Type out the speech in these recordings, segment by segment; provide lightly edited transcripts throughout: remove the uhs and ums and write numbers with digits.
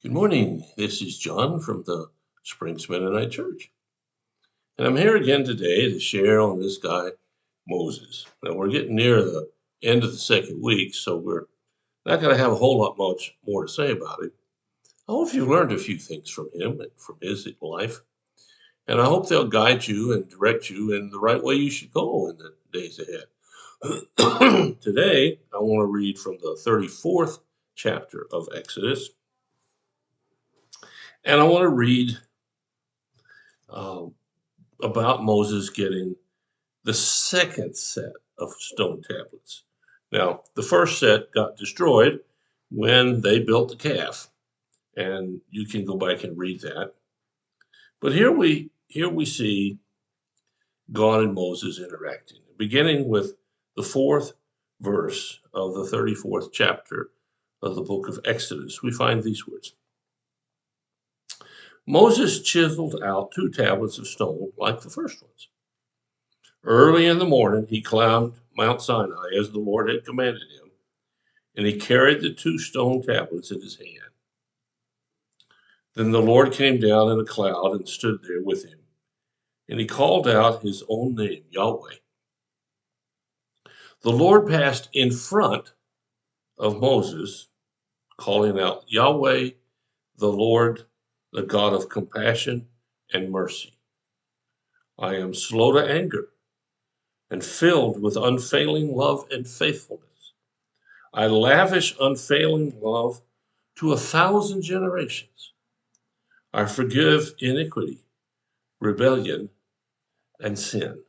Good morning. This is John from the Springs Mennonite Church. And I'm here again today to share on this guy, Moses. Now, we're getting near the end of the second week, so we're not going to have a whole lot much more to say about him. I hope you've learned a few things from him and from his life. And I hope they'll guide you and direct you in the right way you should go in the days ahead. Today, I want to read from the 34th chapter of Exodus. And I want to read um, about Moses getting the second set of stone tablets. Now, the first set got destroyed when they built the calf, and you can go back and read that. But here we see God and Moses interacting, beginning with the fourth verse of the 34th chapter of the book of Exodus. We find these words. Moses chiseled out 2 tablets of stone like the first ones. Early in the morning, he climbed Mount Sinai as the Lord had commanded him, and he carried the 2 stone tablets in his hand. Then the Lord came down in a cloud and stood there with him, and he called out his own name, Yahweh. The Lord passed in front of Moses, calling out, Yahweh, the Lord, the God of compassion and mercy. I am slow to anger and filled with unfailing love and faithfulness. I lavish unfailing love to 1,000 generations. I forgive iniquity, rebellion, and sin.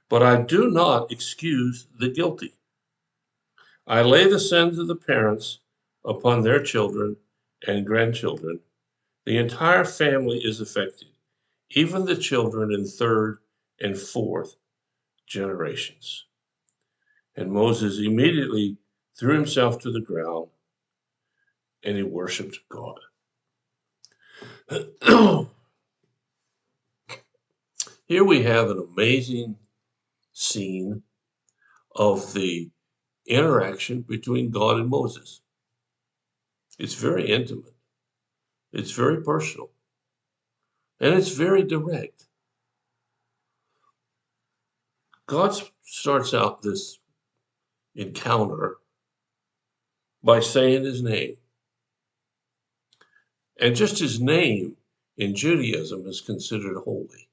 But I do not excuse the guilty. I lay the sins of the parents upon their children and grandchildren. The entire family is affected, even the children in third and fourth generations. And Moses immediately threw himself to the ground and he worshiped God. Here we have an amazing scene of the interaction between God and Moses. It's very intimate, it's very personal, and it's very direct. God starts out this encounter by saying his name. And just his name in Judaism is considered holy,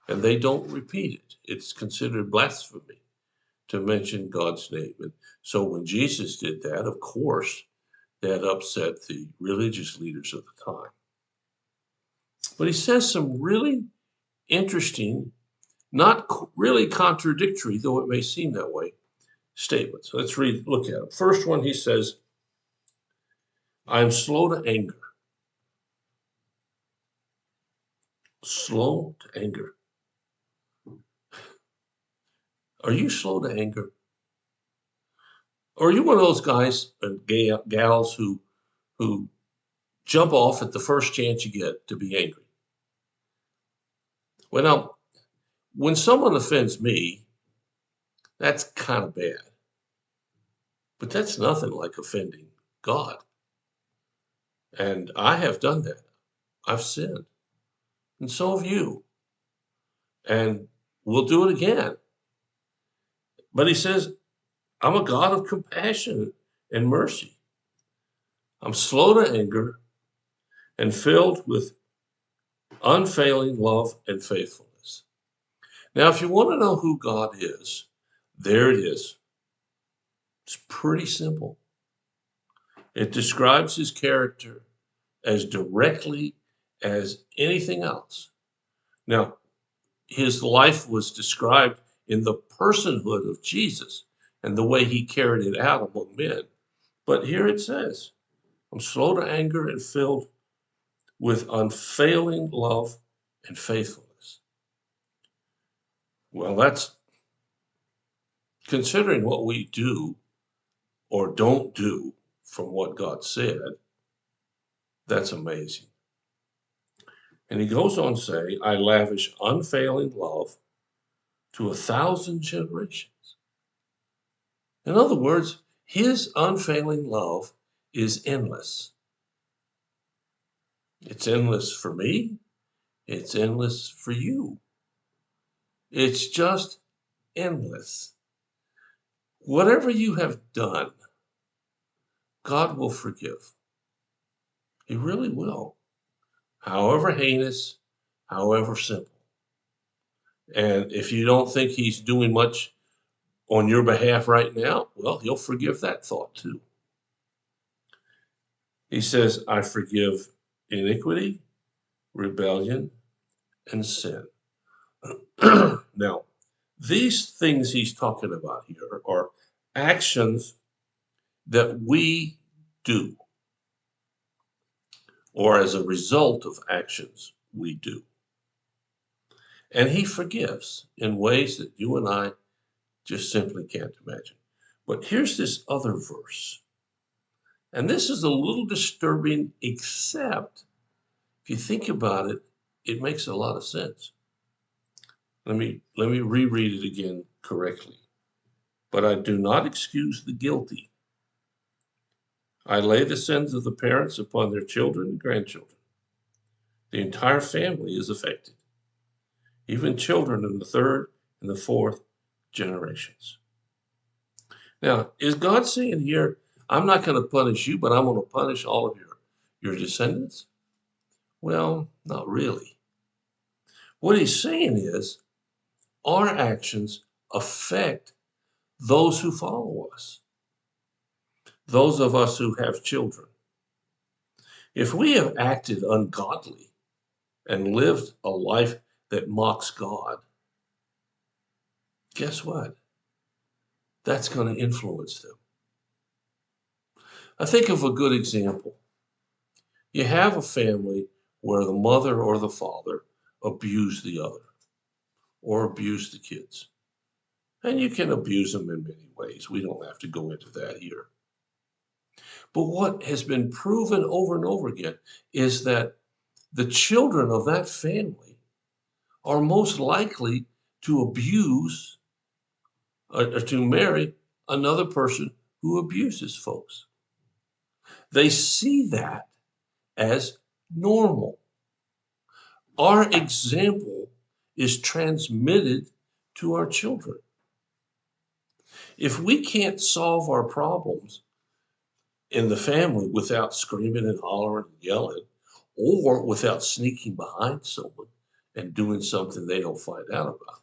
and they don't repeat it. It's considered blasphemy to mention God's name. And so when Jesus did that, of course, that upset the religious leaders of the time. But he says some really interesting, not really contradictory, though it may seem that way, statements. Let's look at them. First one, he says, I am slow to anger. Slow to anger. Are you slow to anger? Or are you one of those guys and gals who jump off at the first chance you get to be angry? Well, now, when someone offends me, that's kind of bad. But that's nothing like offending God. And I have done that. I've sinned. And so have you. And we'll do it again. But he says, I'm a God of compassion and mercy. I'm slow to anger and filled with unfailing love and faithfulness. Now, if you want to know who God is, there it is. It's pretty simple. It describes his character as directly as anything else. Now, his life was described in the personhood of Jesus and the way he carried it out among men. But here it says, I'm slow to anger and filled with unfailing love and faithfulness. Well, that's considering what we do or don't do from what God said. That's amazing. And he goes on to say, I lavish unfailing love to 1,000 generations. In other words, his unfailing love is endless. It's endless for me. It's endless for you. It's just endless. Whatever you have done, God will forgive. He really will. However heinous, however simple. And if you don't think he's doing much on your behalf right now, well, he'll forgive that thought too. He says, I forgive iniquity, rebellion, and sin. Now, these things he's talking about here are actions that we do, or as a result of actions we do. And he forgives in ways that you and I just simply can't imagine. But here's this other verse. And this is a little disturbing, except if you think about it, it makes a lot of sense. Let me reread it again correctly. But I do not excuse the guilty. I lay the sins of the parents upon their children and grandchildren. The entire family is affected, even children in the third and the fourth generations. Now, is God saying here, I'm not going to punish you, but I'm going to punish all of your descendants? Well, not really. What he's saying is our actions affect those who follow us, those of us who have children. If we have acted ungodly and lived a life that mocks God, guess what? That's going to influence them. I think of a good example. You have a family where the mother or the father abuse the other or abuse the kids. And you can abuse them in many ways. We don't have to go into that here. But what has been proven over and over again is that the children of that family are most likely to abuse or to marry another person who abuses folks. They see that as normal. Our example is transmitted to our children. If we can't solve our problems in the family without screaming and hollering and yelling, or without sneaking behind someone and doing something they don't find out about,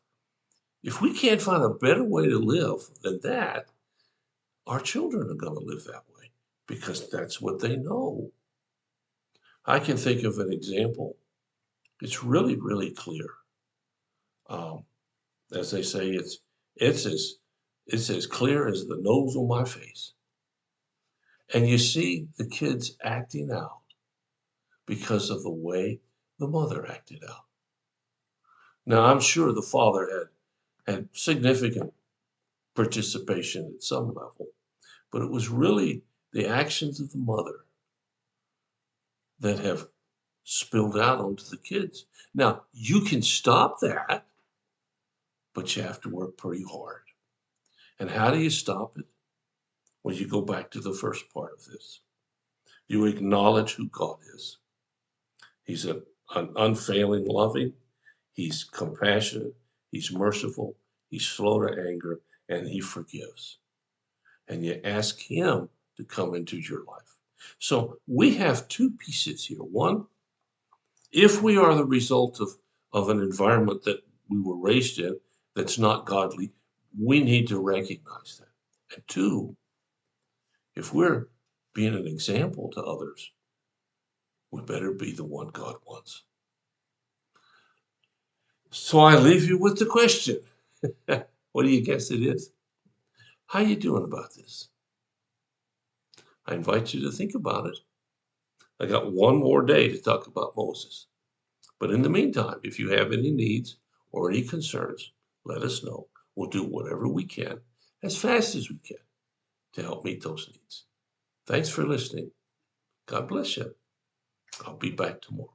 if we can't find a better way to live than that, our children are going to live that way because that's what they know. I can think of an example. It's really, really clear. Um, as they say, it's as it's as clear as the nose on my face. And you see the kids acting out because of the way the mother acted out. Now, I'm sure the father had significant participation at some level, but it was really the actions of the mother that have spilled out onto the kids. Now, you can stop that, but you have to work pretty hard. And how do you stop it? Well, you go back to the first part of this. You acknowledge who God is. He's an unfailing loving. He's compassionate. He's merciful. He's slow to anger, and he forgives. And you ask him to come into your life. So we have two pieces here. One, if we are the result of an environment that we were raised in that's not godly, we need to recognize that. And two, if we're being an example to others, we better be the one God wants. So I leave you with the question. What do you guess it is? How you doing about this? I invite you to think about it. I got one more day to talk about Moses. But in the meantime, if you have any needs or any concerns, let us know. We'll do whatever we can as fast as we can to help meet those needs. Thanks for listening. God bless you. I'll be back tomorrow.